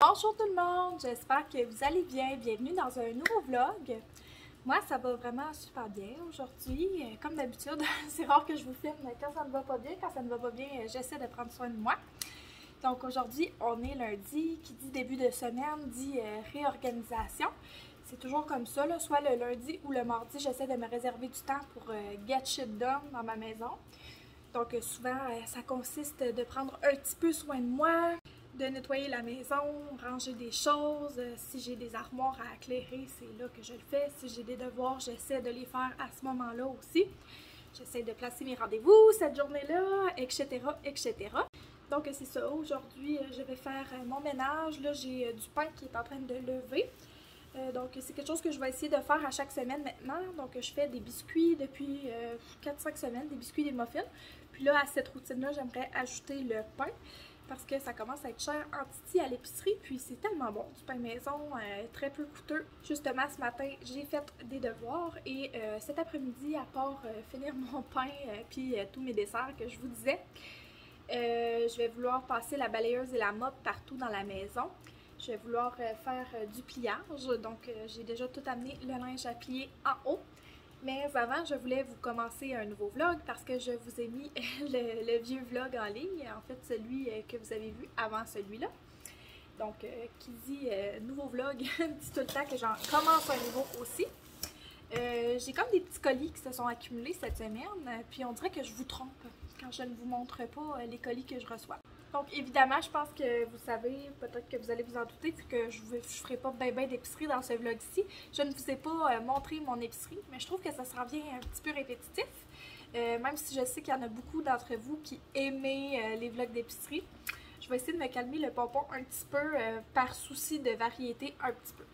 Bonjour tout le monde, j'espère que vous allez bien. Bienvenue dans un nouveau vlog. Moi, ça va vraiment super bien aujourd'hui. Comme d'habitude, c'est rare que je vous filme quand ça ne va pas bien. Quand ça ne va pas bien, j'essaie de prendre soin de moi. Donc aujourd'hui, on est lundi. Qui dit début de semaine dit réorganisation. C'est toujours comme ça, là. Soit le lundi ou le mardi, j'essaie de me réserver du temps pour get shit done dans ma maison. Donc souvent, ça consiste de prendre un petit peu soin de moi, de nettoyer la maison, ranger des choses. Si j'ai des armoires à éclairer, c'est là que je le fais. Si j'ai des devoirs, j'essaie de les faire à ce moment-là aussi. J'essaie de placer mes rendez-vous cette journée-là, etc., etc. Donc c'est ça, aujourd'hui je vais faire mon ménage. Là j'ai du pain qui est en train de lever. Donc c'est quelque chose que je vais essayer de faire à chaque semaine maintenant. Donc je fais des biscuits depuis 4-5 semaines, des biscuits, des muffins. Puis là à cette routine-là, j'aimerais ajouter le pain parce que ça commence à être cher en titi à l'épicerie. Puis c'est tellement bon, du pain maison, très peu coûteux. Justement ce matin, j'ai fait des devoirs et cet après-midi, à part finir mon pain puis tous mes desserts que je vous disais, je vais vouloir passer la balayeuse et la mop partout dans la maison. Je vais vouloir faire du pliage, donc j'ai déjà tout amené le linge à plier en haut. Mais avant, je voulais vous commencer un nouveau vlog parce que je vous ai mis le vieux vlog en ligne, en fait celui que vous avez vu avant celui-là. Donc, qui dit nouveau vlog, dit tout le temps que j'en commence un nouveau aussi. J'ai comme des petits colis qui se sont accumulés cette semaine, puis on dirait que je vous trompe quand je ne vous montre pas les colis que je reçois. Donc évidemment, je pense que vous savez, peut-être que vous allez vous en douter, vu que je ne ferai pas bien d'épicerie dans ce vlog-ci. Je ne vous ai pas montré mon épicerie, mais je trouve que ça se revient un petit peu répétitif. Même si je sais qu'il y en a beaucoup d'entre vous qui aimez les vlogs d'épicerie. Je vais essayer de me calmer le pompon un petit peu par souci de variété un petit peu.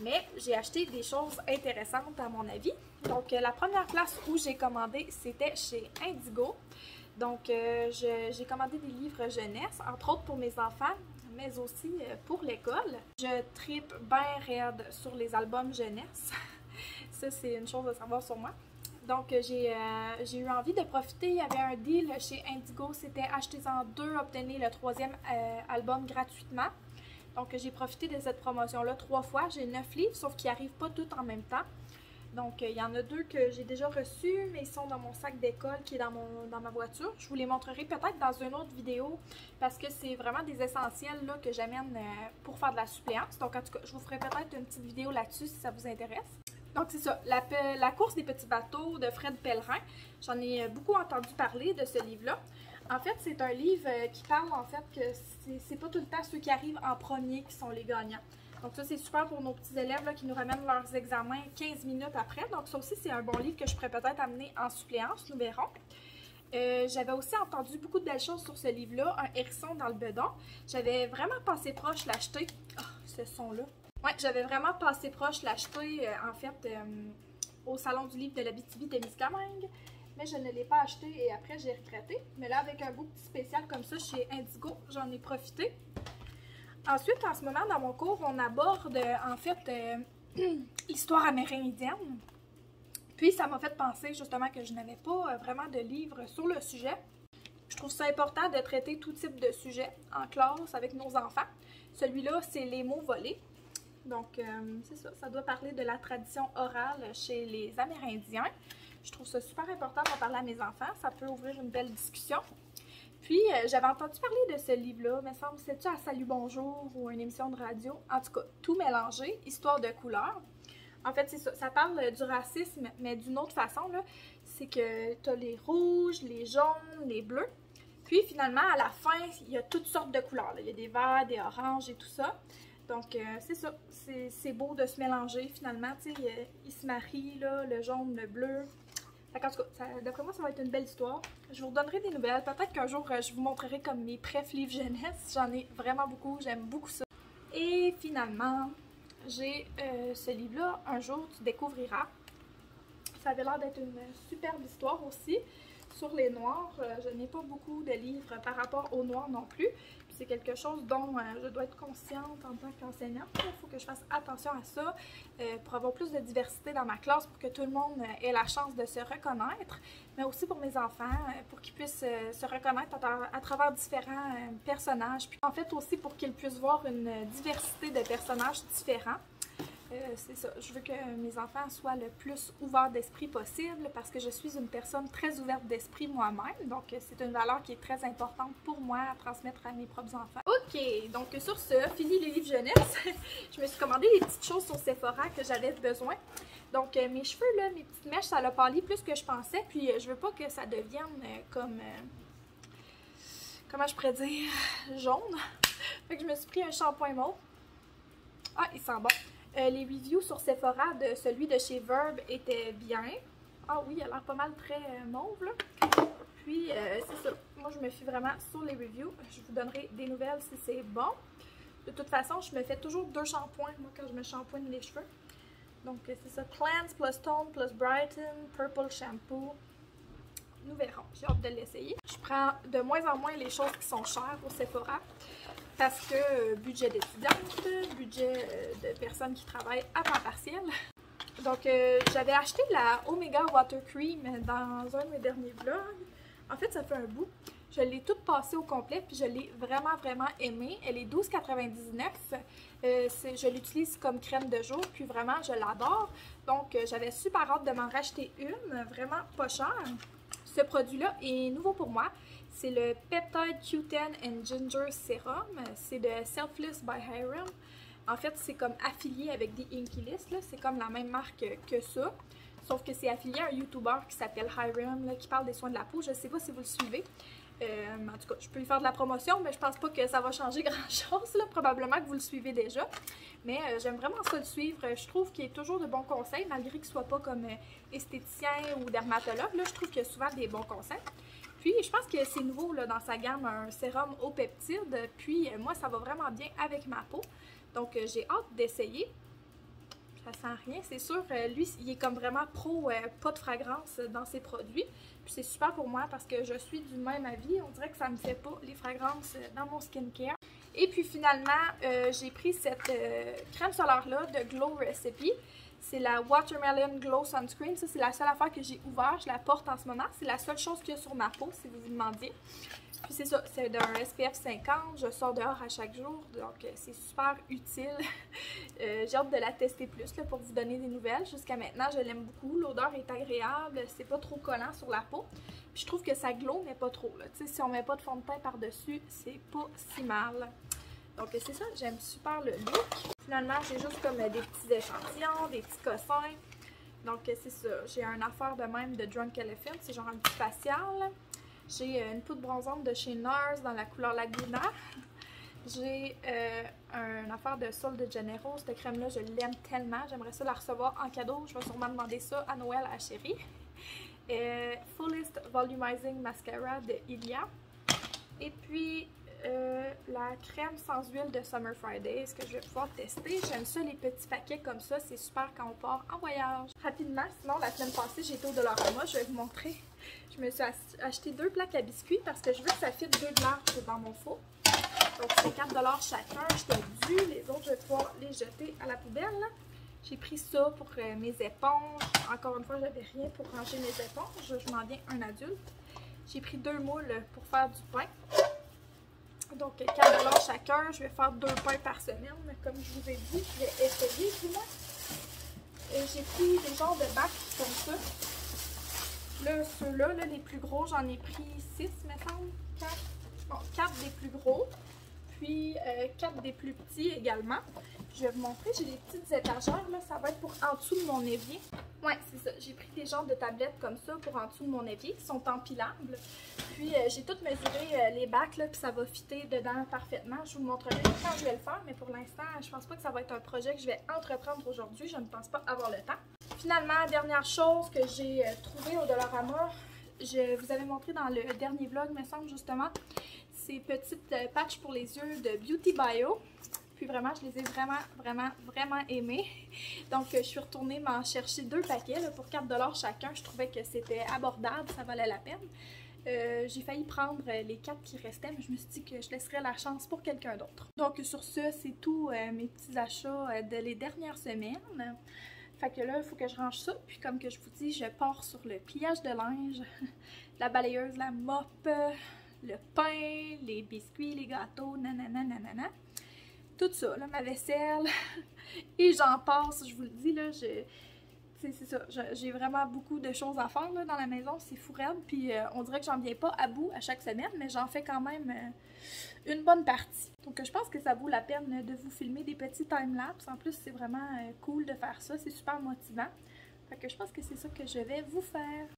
Mais j'ai acheté des choses intéressantes à mon avis. Donc la première place où j'ai commandé, c'était chez Indigo. Donc j'ai commandé des livres jeunesse, entre autres pour mes enfants, mais aussi pour l'école. Je tripe bien raide sur les albums jeunesse. Ça, c'est une chose à savoir sur moi. Donc j'ai eu envie de profiter. Il y avait un deal chez Indigo, c'était achetez-en deux, obtenez le troisième album gratuitement. Donc j'ai profité de cette promotion-là 3 fois. J'ai 9 livres, sauf qu'ils n'arrivent pas tous en même temps. Donc il y en a 2 que j'ai déjà reçus, mais ils sont dans mon sac d'école qui est dans ma voiture. Je vous les montrerai peut-être dans une autre vidéo parce que c'est vraiment des essentiels là, que j'amène pour faire de la suppléance. Donc en tout cas, je vous ferai peut-être une petite vidéo là-dessus si ça vous intéresse. Donc c'est ça, la course des petits bateaux de Fred Pellerin. J'en ai beaucoup entendu parler de ce livre-là. En fait, c'est un livre qui parle en fait que c'est pas tout le temps ceux qui arrivent en premier qui sont les gagnants. Donc ça, c'est super pour nos petits élèves là, qui nous ramènent leurs examens 15 minutes après. Donc ça aussi, c'est un bon livre que je pourrais peut-être amener en suppléance, nous verrons. J'avais aussi entendu beaucoup de belles choses sur ce livre-là, Un hérisson dans le bedon. J'avais vraiment passé proche l'acheter. Oh, ce son-là. Ouais, j'avais vraiment passé proche l'acheter, en fait, au Salon du livre de l'Abitibi-Témiscamingue. Mais je ne l'ai pas acheté et après, j'ai regretté. Mais là, avec un beau petit spécial comme ça chez Indigo, j'en ai profité. Ensuite, en ce moment, dans mon cours, on aborde, en fait, l'histoire amérindienne. Puis, ça m'a fait penser, justement, que je n'avais pas vraiment de livre sur le sujet. Je trouve ça important de traiter tout type de sujet en classe avec nos enfants. Celui-là, c'est les mots volés. Donc, c'est ça, ça doit parler de la tradition orale chez les Amérindiens. Je trouve ça super important d'en parler à mes enfants. Ça peut ouvrir une belle discussion. Puis, j'avais entendu parler de ce livre-là, me semble, c'est-tu à Salut Bonjour ou une émission de radio? En tout cas, tout mélangé, histoire de couleurs. En fait, c'est ça, ça parle du racisme, mais d'une autre façon, là. C'est que tu as les rouges, les jaunes, les bleus. Puis, finalement, à la fin, il y a toutes sortes de couleurs, là. Il y a des verts, des oranges et tout ça. Donc, c'est ça, c'est beau de se mélanger, finalement, tu sais, ils se marient, là, le jaune, le bleu. En tout cas, d'après moi, ça va être une belle histoire. Je vous redonnerai des nouvelles. Peut-être qu'un jour, je vous montrerai comme mes préf livres jeunesse. J'en ai vraiment beaucoup. J'aime beaucoup ça. Et finalement, j'ai ce livre-là, Un jour, tu découvriras. Ça avait l'air d'être une superbe histoire aussi. Sur les noirs, je n'ai pas beaucoup de livres par rapport aux noirs non plus. C'est quelque chose dont je dois être consciente en tant qu'enseignante. Il faut que je fasse attention à ça pour avoir plus de diversité dans ma classe, pour que tout le monde ait la chance de se reconnaître, mais aussi pour mes enfants, pour qu'ils puissent se reconnaître à travers différents personnages. Puis en fait aussi pour qu'ils puissent voir une diversité de personnages différents. C'est ça, je veux que mes enfants soient le plus ouverts d'esprit possible parce que je suis une personne très ouverte d'esprit moi-même, donc c'est une valeur qui est très importante pour moi à transmettre à mes propres enfants. Ok, donc sur ce, fini les livres jeunesse, je me suis commandé des petites choses sur Sephora que j'avais besoin. Donc mes cheveux là, mes petites mèches, ça l'a pâli plus que je pensais, puis je veux pas que ça devienne comme, comment je pourrais dire, jaune. Fait que je me suis pris un shampoing mauve. Ah, il sent bon. Les reviews sur Sephora de celui de chez Verb étaient bien. Ah oui, il a l'air pas mal très mauve là. Puis c'est ça, moi je me fie vraiment sur les reviews. Je vous donnerai des nouvelles si c'est bon. De toute façon, je me fais toujours 2 shampoings moi quand je me shampooine les cheveux. Donc c'est ça, Cleanse plus Tone plus Brighten, Purple Shampoo. Nous verrons, j'ai hâte de l'essayer. Je prends de moins en moins les choses qui sont chères au Sephora. Parce que budget d'étudiante, budget de personnes qui travaillent à temps partiel. Donc j'avais acheté la Omega Water Cream dans un de mes derniers vlogs. En fait ça fait un bout. Je l'ai toute passée au complet puis je l'ai vraiment aimée. Elle est 12,99 $. Je l'utilise comme crème de jour puis vraiment je l'adore. Donc j'avais super hâte de m'en racheter une, vraiment pas chère. Ce produit-là est nouveau pour moi. C'est le Peptide Q10 and Ginger Serum. C'est de Selfless by Hyram. En fait, c'est comme affilié avec des Inky List. C'est comme la même marque que ça. Sauf que c'est affilié à un YouTuber qui s'appelle Hyram, là, qui parle des soins de la peau. Je ne sais pas si vous le suivez. En tout cas, je peux lui faire de la promotion, mais je pense pas que ça va changer grand-chose. Probablement que vous le suivez déjà. Mais j'aime vraiment ça le suivre. Je trouve qu'il y a toujours de bons conseils, malgré qu'il ne soit pas comme esthéticien ou dermatologue. Là, je trouve qu'il y a souvent des bons conseils. Puis, je pense que c'est nouveau là, dans sa gamme, un sérum aux peptides. Puis, moi, ça va vraiment bien avec ma peau. Donc, j'ai hâte d'essayer. Ça sent rien, c'est sûr. Lui, il est comme vraiment pro pas de fragrance dans ses produits. Puis, c'est super pour moi parce que je suis du même avis. On dirait que ça me fait pas les fragrances dans mon skincare. Et puis, finalement, j'ai pris cette crème solaire-là de Glow Recipe. C'est la Watermelon Glow Sunscreen. Ça, c'est la seule affaire que j'ai ouverte. Je la porte en ce moment. C'est la seule chose qu'il y a sur ma peau, si vous vous demandiez. Puis c'est ça, c'est d'un SPF 50. Je sors dehors à chaque jour, donc c'est super utile. J'ai hâte de la tester plus là, pour vous donner des nouvelles. Jusqu'à maintenant, je l'aime beaucoup. L'odeur est agréable. C'est pas trop collant sur la peau. Puis je trouve que ça glow, mais pas trop. Si on met pas de fond de teint par-dessus, c'est pas si mal. Donc c'est ça, j'aime super le look. Finalement, j'ai juste comme des petits échantillons, des petits cossins. Donc c'est ça, j'ai une affaire de même de Drunk Elephant, c'est genre un petit facial. J'ai une poudre bronzante de chez NARS dans la couleur Laguna. J'ai une affaire de Sol de Janeiro, cette crème-là, je l'aime tellement. J'aimerais ça la recevoir en cadeau, je vais sûrement demander ça à Noël à Chérie. Fullest Volumizing Mascara de Ilia. Et puis la crème sans huile de Summer Fridays que je vais pouvoir tester. J'aime ça les petits paquets comme ça, c'est super quand on part en voyage. Rapidement, sinon la semaine passée j'étais au Dollarama, je vais vous montrer. Je me suis acheté 2 plaques à biscuits parce que je veux que ça fitte 2 de large dans mon four. Donc c'est 4 $ chacun, j'étais dû, les autres je vais pouvoir les jeter à la poubelle. J'ai pris ça pour mes éponges. Encore une fois, j'avais rien pour ranger mes éponges, je m'en viens un adulte. J'ai pris 2 moules pour faire du pain. Donc 4 $ chacun, je vais faire 2 pains par semaine, comme je vous ai dit, je vais essayer du moins. J'ai pris des genres de bacs comme ça. Là, ceux-là, les plus gros, j'en ai pris 6, me semble. 4. Bon, 4 des plus gros, puis 4 des plus petits également. Je vais vous montrer, j'ai des petites étagères, là, ça va être pour en dessous de mon évier. Ouais, c'est ça, j'ai pris des genres de tablettes comme ça pour en dessous de mon évier, qui sont empilables. Puis j'ai tout mesuré les bacs, là, puis ça va fitter dedans parfaitement. Je vous montrerai quand je vais le faire, mais pour l'instant, je pense pas que ça va être un projet que je vais entreprendre aujourd'hui. Je ne pense pas avoir le temps. Finalement, dernière chose que j'ai trouvé au Dollarama, je vous avais montré dans le dernier vlog, me semble justement, ces petites patchs pour les yeux de Beauty Bio. Puis vraiment, je les ai vraiment aimés. Donc, je suis retournée m'en chercher 2 paquets là, pour 4 $ chacun. Je trouvais que c'était abordable, ça valait la peine. J'ai failli prendre les 4 qui restaient, mais je me suis dit que je laisserais la chance pour quelqu'un d'autre. Donc sur ce, c'est tout mes petits achats de les dernières semaines. Fait que là, il faut que je range ça. Puis comme que je vous dis, je pars sur le pliage de linge, la balayeuse, la mop, le pain, les biscuits, les gâteaux, nanana, nanana. Tout ça, là, ma vaisselle. Et j'en passe, je vous le dis, là, c'est ça, j'ai vraiment beaucoup de choses à faire là, dans la maison, c'est fou raide, puis on dirait que j'en viens pas à bout à chaque semaine, mais j'en fais quand même une bonne partie. Donc je pense que ça vaut la peine de vous filmer des petits time-lapse. En plus, c'est vraiment cool de faire ça, c'est super motivant. Fait que je pense que c'est ça que je vais vous faire.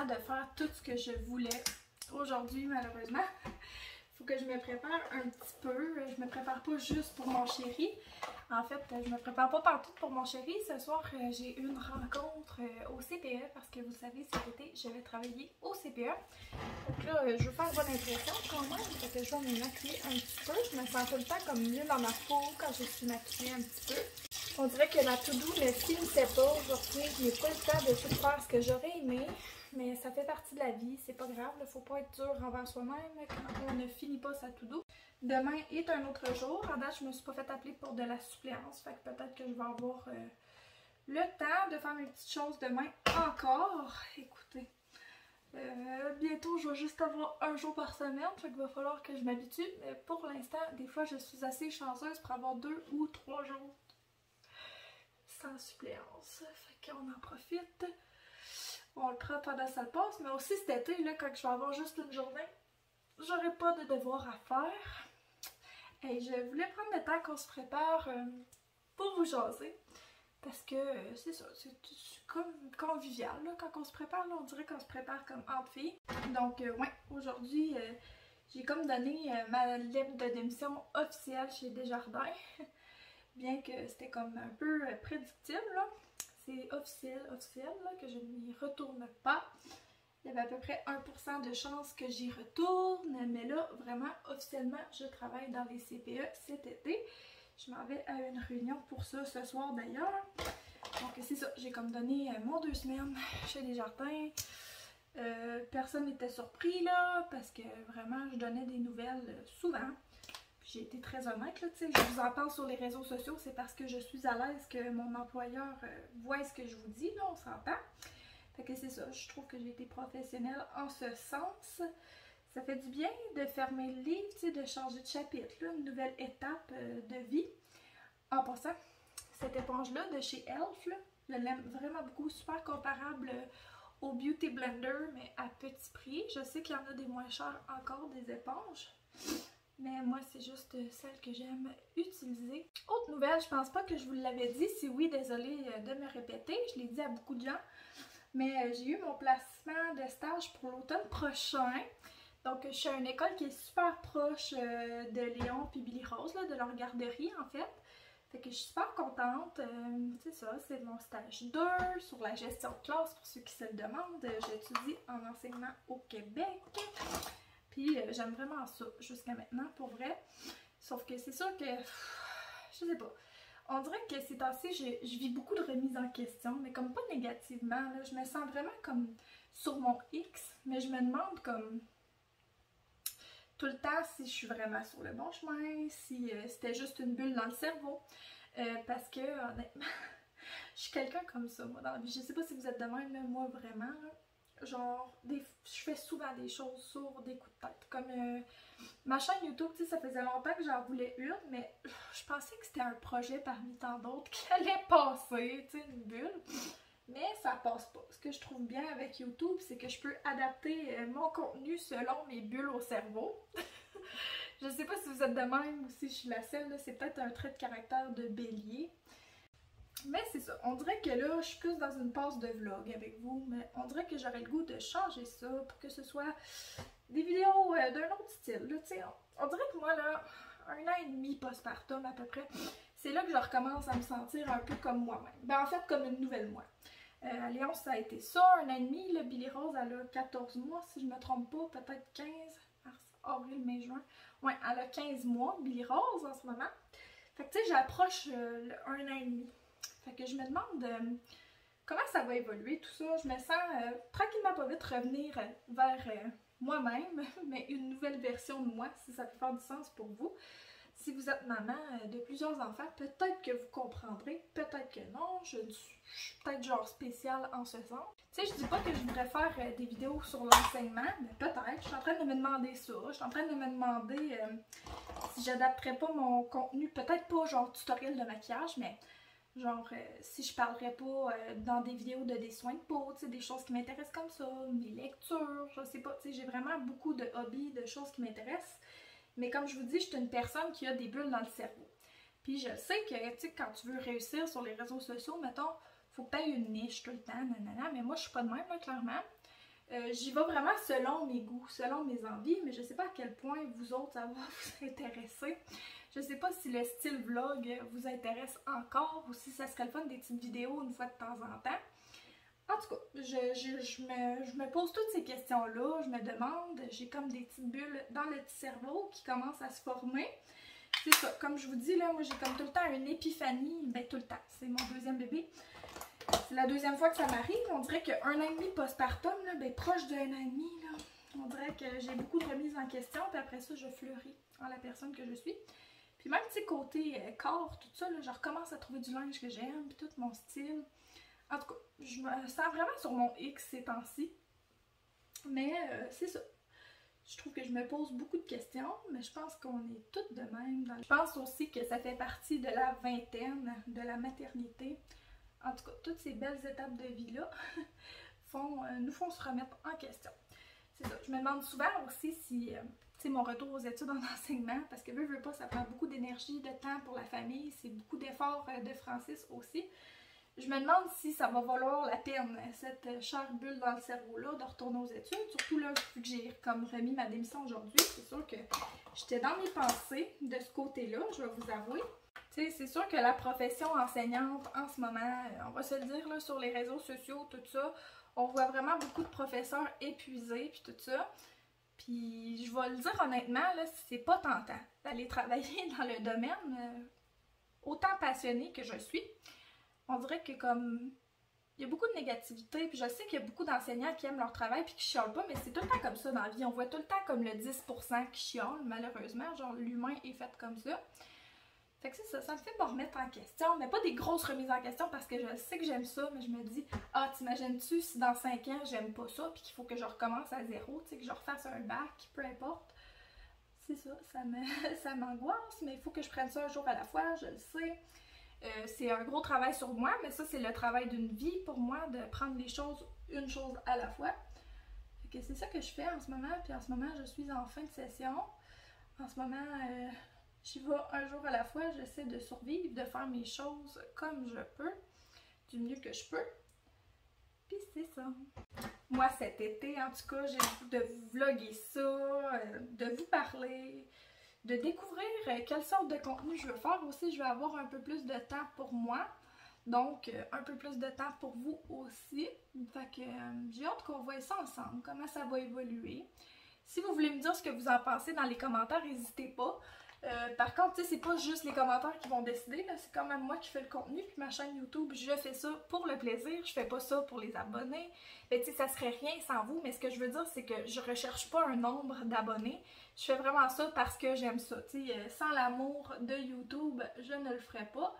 De faire tout ce que je voulais aujourd'hui, malheureusement. Faut que je me prépare un petit peu. Je me prépare pas juste pour mon chéri. En fait, je me prépare pas partout pour mon chéri. Ce soir, j'ai une rencontre au CPE parce que vous savez, cet été, je vais travailler au CPE. Donc là, je veux faire une bonne impression quand même. Fait que je vais me maquiller un petit peu. Je me sens tout le temps comme mieux dans ma peau quand je suis maquillée un petit peu. On dirait que la to-do ne finissait pas aujourd'hui. Je n'ai pas le temps de tout faire ce que j'aurais aimé. Mais ça fait partie de la vie, c'est pas grave, il faut pas être dur envers soi-même quand on ne finit pas sa to-do. Demain est un autre jour. En date, je me suis pas fait appeler pour de la suppléance, fait que peut-être que je vais avoir le temps de faire mes petites choses demain encore. Écoutez, bientôt je vais juste avoir un jour par semaine, fait qu'il va falloir que je m'habitue. Mais pour l'instant, des fois, je suis assez chanceuse pour avoir 2 ou 3 jours sans suppléance, fait qu'on en profite. On le prend pendant sa pause, mais aussi cet été, là, quand je vais avoir juste une journée, j'aurai pas de devoirs à faire. Et je voulais prendre le temps qu'on se prépare pour vous jaser. Parce que c'est ça, c'est comme convivial, là, quand on se prépare, là, on dirait qu'on se prépare comme entre filles. Donc, ouais, aujourd'hui, j'ai comme donné ma lettre de démission officielle chez Desjardins. Bien que c'était comme un peu prédictible, là. C'est officiel, là, que je n'y retourne pas. Il y avait à peu près 1% de chance que j'y retourne, mais là, vraiment, officiellement, je travaille dans les CPE cet été. Je m'en vais à une réunion pour ça ce soir d'ailleurs. Donc c'est ça, j'ai comme donné mon 2 semaines chez Desjardins. Personne n'était surpris là, parce que vraiment, je donnais des nouvelles souvent. J'ai été très honnête, là, je vous en parle sur les réseaux sociaux, c'est parce que je suis à l'aise que mon employeur voit ce que je vous dis, là, on s'entend. Fait que c'est ça, je trouve que j'ai été professionnelle en ce sens. Ça fait du bien de fermer le livre, de changer de chapitre, là, une nouvelle étape de vie. En passant, cette éponge-là de chez Elf, là, je l'aime vraiment beaucoup, super comparable au Beauty Blender, mais à petit prix. Je sais qu'il y en a des moins chers encore, des éponges. Mais moi, c'est juste celle que j'aime utiliser. Autre nouvelle, je pense pas que je vous l'avais dit. Si oui, désolée de me répéter. Je l'ai dit à beaucoup de gens. Mais j'ai eu mon placement de stage pour l'automne prochain. Donc, je suis à une école qui est super proche de Léon et Billy Rose, là, de leur garderie, en fait. Fait que je suis super contente. C'est ça, c'est mon stage 2 sur la gestion de classe pour ceux qui se le demandent. J'étudie en enseignement au Québec. Puis j'aime vraiment ça jusqu'à maintenant, pour vrai. Sauf que c'est sûr que, je sais pas. On dirait que ces temps-ci, je vis beaucoup de remises en question, mais comme pas négativement. Là, je me sens vraiment comme sur mon X, mais je me demande comme tout le temps si je suis vraiment sur le bon chemin, si c'était juste une bulle dans le cerveau. Parce que, honnêtement, je suis quelqu'un comme ça, moi, dans la vie. Je sais pas si vous êtes de même, mais moi, vraiment, genre, je fais souvent des choses sur des coups de tête. Comme ma chaîne YouTube, tu sais, ça faisait longtemps que j'en voulais une, mais je pensais que c'était un projet parmi tant d'autres qui allait passer, tu sais, une bulle. Mais ça passe pas. Ce que je trouve bien avec YouTube, c'est que je peux adapter mon contenu selon mes bulles au cerveau. Je sais pas si vous êtes de même ou si je suis la seule, c'est peut-être un trait de caractère de bélier. Mais c'est ça, on dirait que là, je suis plus dans une passe de vlog avec vous, mais on dirait que j'aurais le goût de changer ça pour que ce soit des vidéos d'un autre style. Là, on dirait que moi, là, 1 an et demi postpartum à peu près, c'est là que je recommence à me sentir un peu comme moi-même. Ben en fait, comme une nouvelle moi. Léon, ça a été ça, 1 an et demi. Là, Billy Rose, elle a 14 mois, si je me trompe pas, peut-être 15, mars, avril, mai, juin. Ouais, elle a 15 mois, Billy Rose, en ce moment. Fait que, tu sais, j'approche le 1 an et demi. Fait que je me demande comment ça va évoluer, tout ça. Je me sens tranquillement pas vite revenir vers moi-même, mais une nouvelle version de moi, si ça peut faire du sens pour vous. Si vous êtes maman de plusieurs enfants, peut-être que vous comprendrez, peut-être que non. Je suis peut-être genre spéciale en ce sens. Tu sais, je dis pas que je voudrais faire des vidéos sur l'enseignement, mais peut-être. Je suis en train de me demander ça. Je suis en train de me demander si j'adapterais pas mon contenu, peut-être pas genre tutoriel de maquillage, mais genre si je parlerais pas dans des vidéos de des soins de peau, tu sais, des choses qui m'intéressent comme ça, mes lectures, je sais pas, tu sais, j'ai vraiment beaucoup de hobbies, de choses qui m'intéressent. Mais comme je vous dis, je suis une personne qui a des bulles dans le cerveau. Puis je sais que, tu sais, quand tu veux réussir sur les réseaux sociaux, mettons, faut que tu aies une niche tout le temps, nanana, mais moi je suis pas de même, là, clairement. J'y vais vraiment selon mes goûts, selon mes envies, mais je sais pas à quel point vous autres, ça va vous intéresser. Je sais pas si le style vlog vous intéresse encore ou si ça serait le fun des petites vidéos une fois de temps en temps. En tout cas, je me pose toutes ces questions-là, je me demande, j'ai comme des petites bulles dans le petit cerveau qui commencent à se former. C'est ça, comme je vous dis, là, moi j'ai comme tout le temps une épiphanie, ben tout le temps, c'est mon deuxième bébé. C'est la deuxième fois que ça m'arrive, on dirait que 1 an et demi postpartum, là, ben proche de 1 an et demi, là, on dirait que j'ai beaucoup de remises en question, puis après ça, je fleuris en la personne que je suis. Puis même, tu sais, côté corps, tout ça, là, je recommence à trouver du linge que j'aime, puis tout mon style. En tout cas, je me sens vraiment sur mon X ces temps-ci. Mais c'est ça. Je trouve que je me pose beaucoup de questions, mais je pense qu'on est toutes de même. Je pense aussi que ça fait partie de la vingtaine, de la maternité. En tout cas, toutes ces belles étapes de vie-là nous font se remettre en question. C'est ça. Je me demande souvent aussi si, tu sais, mon retour aux études en enseignement, parce que veux pas, ça prend beaucoup d'énergie, de temps pour la famille, c'est beaucoup d'efforts de Francis aussi. Je me demande si ça va valoir la peine, cette chère bulle dans le cerveau-là, de retourner aux études. Surtout là, vu que j'ai comme remis ma démission aujourd'hui, c'est sûr que j'étais dans mes pensées de ce côté-là, je vais vous avouer. Tu sais, c'est sûr que la profession enseignante en ce moment, on va se le dire là, sur les réseaux sociaux, tout ça, on voit vraiment beaucoup de professeurs épuisés puis tout ça. Puis je vais le dire honnêtement, là, c'est pas tentant d'aller travailler dans le domaine autant passionné que je suis. On dirait que comme il y a beaucoup de négativité, puis je sais qu'il y a beaucoup d'enseignants qui aiment leur travail puis qui chiolent pas, mais c'est tout le temps comme ça dans la vie. On voit tout le temps comme le 10% qui chiole, malheureusement. Genre l'humain est fait comme ça. Fait que c'est ça, ça me fait me remettre en question, mais pas des grosses remises en question parce que je sais que j'aime ça, mais je me dis, ah, t'imagines-tu si dans 5 ans j'aime pas ça, puis qu'il faut que je recommence à zéro, tu sais, que je refasse un bac, peu importe. C'est ça, ça m'angoisse, mais il faut que je prenne ça un jour à la fois, je le sais. C'est un gros travail sur moi, mais ça, c'est le travail d'une vie pour moi, de prendre les choses une chose à la fois. Fait que c'est ça que je fais en ce moment, puis en ce moment, je suis en fin de session. En ce moment, j'y vais un jour à la fois, j'essaie de survivre, de faire mes choses comme je peux, du mieux que je peux. Puis c'est ça. Moi, cet été, en tout cas, j'ai le goût de vous vlogger ça, de vous parler, de découvrir quelle sorte de contenu je veux faire. Aussi, je vais avoir un peu plus de temps pour moi. Donc, un peu plus de temps pour vous aussi. Fait que j'ai hâte qu'on voie ça ensemble, comment ça va évoluer. Si vous voulez me dire ce que vous en pensez dans les commentaires, n'hésitez pas. Par contre, c'est pas juste les commentaires qui vont décider, c'est quand même moi qui fais le contenu, puis ma chaîne YouTube, je fais ça pour le plaisir, je fais pas ça pour les abonnés. Mais ça serait rien sans vous, mais ce que je veux dire, c'est que je recherche pas un nombre d'abonnés, je fais vraiment ça parce que j'aime ça. Sans l'amour de YouTube, je ne le ferais pas.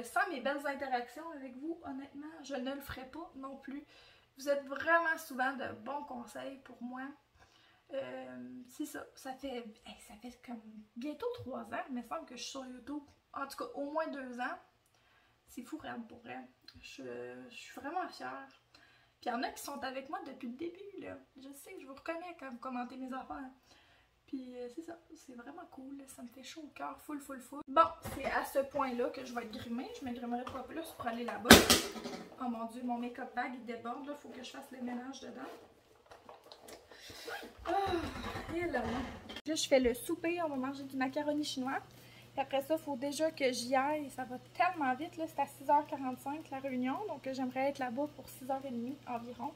Sans mes belles interactions avec vous, honnêtement, je ne le ferais pas non plus. Vous êtes vraiment souvent de bons conseils pour moi. C'est ça, ça fait comme bientôt 3 ans, il me semble que je suis sur YouTube. En tout cas, au moins 2 ans. C'est fou, raide pour vrai. Je suis vraiment fière. Puis il y en a qui sont avec moi depuis le début, là. Je sais, je vous reconnais quand vous commentez mes affaires. Puis c'est ça, c'est vraiment cool, ça me fait chaud au cœur, full. Bon, c'est à ce point-là que je vais être grimée, je me grimerai pas plus pour aller là-bas. Oh mon dieu, mon make-up bag il déborde, là, faut que je fasse le ménage dedans. Et là, je fais le souper, on va manger du macaroni chinois. Puis après ça, il faut déjà que j'y aille, ça va tellement vite, là, c'est à 6h45 la réunion, donc j'aimerais être là-bas pour 6h30 environ.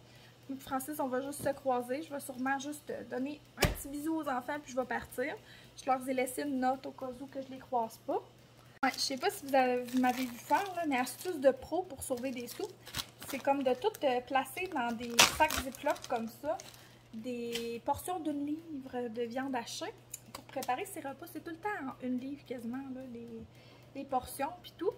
Donc Francis, on va juste se croiser. Je vais sûrement juste donner un petit bisou aux enfants puis je vais partir. Je leur ai laissé une note au cas où que je les croise pas. Ouais, je sais pas si vous m'avez vu faire, là, mais astuce de pro pour sauver des sous, c'est comme de tout placer dans des sacs Ziploc comme ça, des portions d'une livre de viande hachée pour préparer ces repas. C'est tout le temps en une livre quasiment, là, les portions puis tout.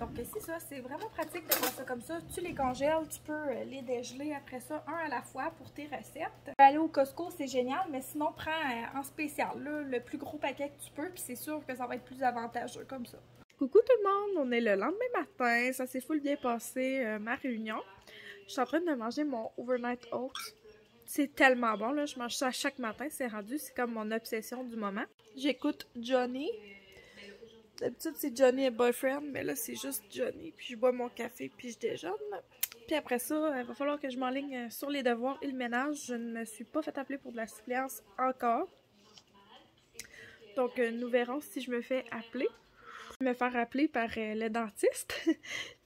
Donc c'est ça, c'est vraiment pratique de faire ça comme ça. Tu les congèles, tu peux les dégeler après ça, un à la fois pour tes recettes. Aller au Costco, c'est génial, mais sinon prends en spécial là, le plus gros paquet que tu peux, puis c'est sûr que ça va être plus avantageux comme ça. Coucou tout le monde, on est le lendemain matin, ça s'est full bien passé ma réunion. Je suis en train de manger mon overnight oats. C'est tellement bon, là, je mange ça chaque matin, c'est comme mon obsession du moment. J'écoute Johnny. D'habitude, c'est Johnny et Boyfriend, mais là, c'est juste Johnny. Puis je bois mon café, puis je déjeune. Puis après ça, il va falloir que je m'enligne sur les devoirs et le ménage. Je ne me suis pas fait appeler pour de la suppléance encore. Donc, nous verrons si je me fais appeler. Je vais me faire appeler par le dentiste.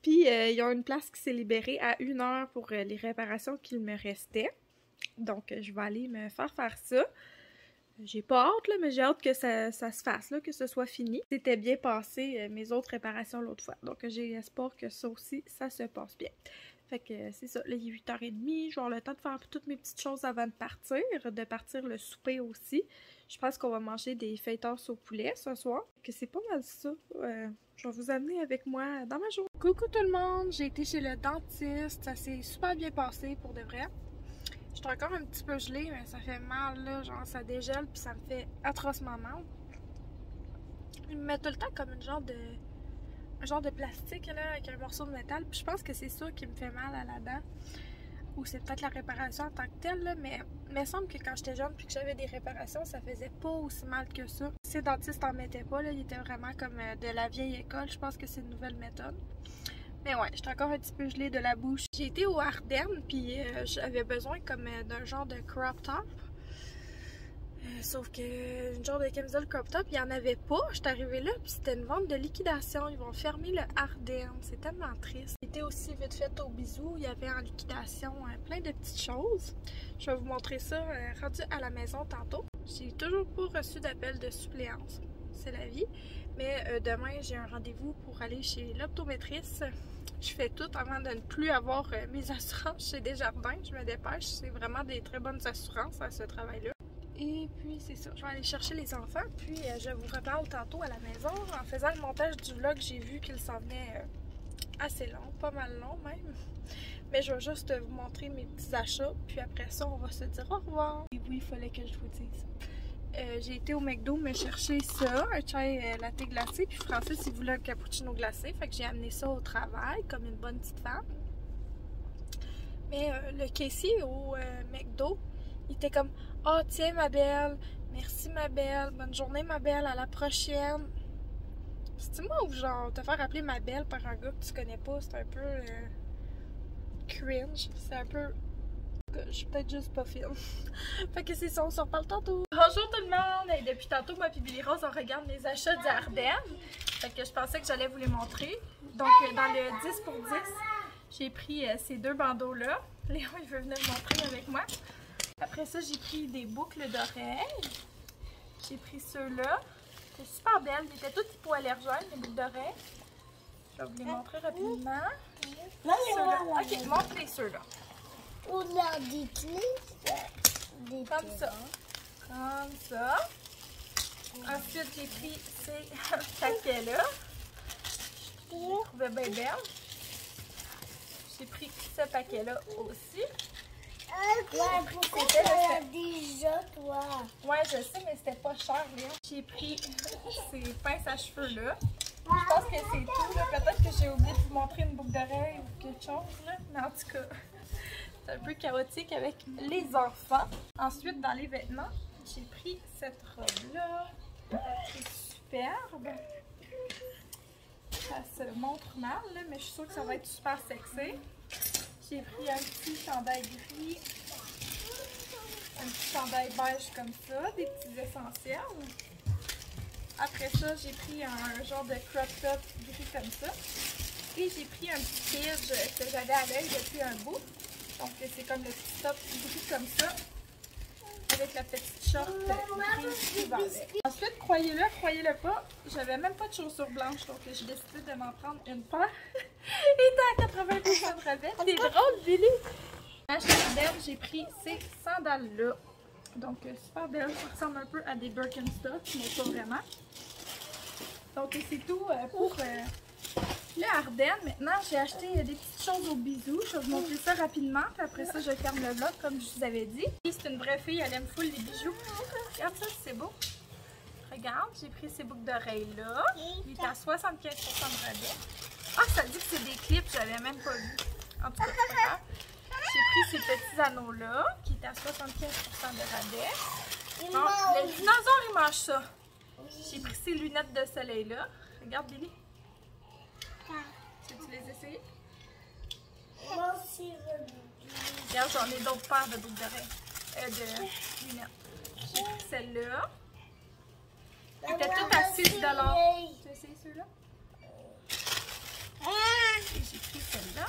Puis, il y a une place qui s'est libérée à 1h pour les réparations qu'il me restait. Donc, je vais aller me faire ça. J'ai pas hâte, là, mais j'ai hâte que ça se fasse, là, que ce soit fini. C'était bien passé mes autres réparations l'autre fois. Donc, j'ai espoir que ça aussi, ça se passe bien. Fait que c'est ça. Là, il est 8h30. Je vais avoir le temps de faire toutes mes petites choses avant de partir le souper aussi. Je pense qu'on va manger des feuilletards au poulet ce soir. Que c'est pas mal ça. Je vais vous amener avec moi dans ma journée. Coucou tout le monde! J'ai été chez le dentiste. Ça s'est super bien passé pour de vrai. Je suis encore un petit peu gelée, mais ça fait mal, là, genre ça dégèle, puis ça me fait atrocement mal. Il me met tout le temps comme un genre de plastique, là, avec un morceau de métal, puis je pense que c'est ça qui me fait mal à la dent. Ou c'est peut-être la réparation en tant que telle, là, mais il me semble que quand j'étais jeune puis que j'avais des réparations, ça faisait pas aussi mal que ça. Ces dentistes en mettaient pas, là, ils étaient vraiment comme de la vieille école, je pense que c'est une nouvelle méthode. Mais ouais, j'étais encore un petit peu gelée de la bouche. J'ai été au Ardennes, puis j'avais besoin comme d'un genre de crop top. Sauf que une genre de camisole crop top, il n'y en avait pas. J'étais arrivée là, puis c'était une vente de liquidation. Ils vont fermer le Ardennes. C'est tellement triste. J'étais aussi vite fait au bisou. Il y avait en liquidation plein de petites choses. Je vais vous montrer ça rendu à la maison tantôt. J'ai toujours pas reçu d'appel de suppléance. C'est la vie. Mais demain, j'ai un rendez-vous pour aller chez l'optométriste. Je fais tout avant de ne plus avoir mes assurances chez Desjardins. Je me dépêche. C'est vraiment des très bonnes assurances à ce travail-là. Et puis, c'est ça. Je vais aller chercher les enfants. Puis, je vous reparle tantôt à la maison. En faisant le montage du vlog, j'ai vu qu'il s'en venait assez long. Pas mal long, même. Mais je vais juste vous montrer mes petits achats. Puis après ça, on va se dire au revoir. Et oui, il fallait que je vous dise. J'ai été au McDo me chercher ça, un chai latte glacé, puis Francis il voulait un cappuccino glacé, fait que j'ai amené ça au travail comme une bonne petite femme. Mais le caissier au McDo, il était comme « Oh tiens ma belle, merci ma belle, bonne journée ma belle, à la prochaine. » C'est moi ou genre te faire appeler ma belle par un gars que tu connais pas, c'est un peu cringe, c'est un peu Je suis peut-être juste pas fine. Fait que c'est ça, on se reparle tantôt. Bonjour tout le monde! Et depuis tantôt, moi et Billy Rose, on regarde mes achats du Ardennes. Fait que je pensais que j'allais vous les montrer. Donc, dans le 10 pour 10, j'ai pris ces deux bandeaux-là. Léon, il veut venir me montrer avec moi. Après ça, j'ai pris des boucles d'oreilles. J'ai pris ceux-là. C'est super belle. Ils étaient toutes hypoallergènes, les boucles d'oreilles. Je vais vous les montrer rapidement. Ok, montre-les ceux-là. Comme ça. Comme ça. Ensuite, j'ai pris ces paquets-là. Je les trouvais bien belles. J'ai pris ce paquet-là aussi. Déjà, toi. Ouais, je sais, mais c'était pas cher, Léon. J'ai pris ces pinces à cheveux-là. Je pense que c'est tout. Peut-être que j'ai oublié de vous montrer une boucle d'oreille ou quelque chose, là. Mais en tout cas, c'est un peu chaotique avec les enfants. Ensuite, dans les vêtements, j'ai pris cette robe-là. Elle est superbe. Ça se montre mal, là, mais je suis sûre que ça va être super sexy. J'ai pris un petit chandail gris, un petit chandail beige comme ça, des petits essentiels. Après ça, j'ai pris un genre de crop top gris comme ça. Et j'ai pris un petit tige que j'avais à l'œil depuis un bout. Donc c'est comme le petit top gris comme ça, avec la petite short grise qui va avec. Ensuite, croyez-le pas, j'avais même pas de chaussures blanches, donc j'ai décidé de m'en prendre une paire. Et à 80% de rabais. C'est drôle, Billy! À Chanel, j'ai pris ces sandales-là. Donc super belles, ça ressemble un peu à des Birkenstock, mais pas vraiment. Donc c'est tout pour le Ardennes. Maintenant, j'ai acheté des petites choses aux bisous. Je vais vous montrer ça rapidement. Puis après ça, je ferme le vlog comme je vous avais dit. C'est une vraie fille, elle aime full les bijoux. Regarde ça, c'est beau. Regarde, j'ai pris ces boucles d'oreilles-là. Il est à 75% de rabais. Ah, ça dit que c'est des clips, j'avais même pas vu. En tout cas, c'est pas grave. J'ai pris ces petits anneaux-là, qui étaient à 75% de rabais. Bon, le dinosaure, il mange ça. J'ai pris ces lunettes de soleil-là. Regarde, Billy. Tu les essayer? Moi aussi, Regarde, j'en ai d'autres paires de boucles d'oreilles. De lunettes. J'ai pris celle-là. Elles étaient toutes à 6 $. Tu veux essayer ceux-là? Et j'ai pris celle-là.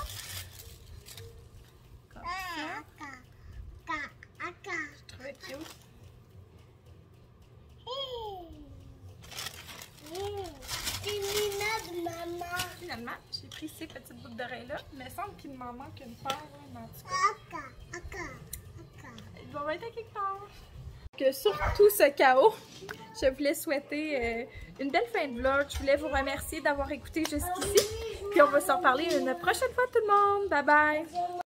Comme ça. Je trouvais cute. Finalement, j'ai pris ces petites boucles d'oreilles-là. Il me semble qu'il m'en manque une paire, mais en tout cas. Ils doivent être à quelque part. Que sur tout ce chaos, je voulais souhaiter une belle fin de vlog. Je voulais vous remercier d'avoir écouté jusqu'ici. Puis on va s'en reparler une prochaine fois tout le monde. Bye bye!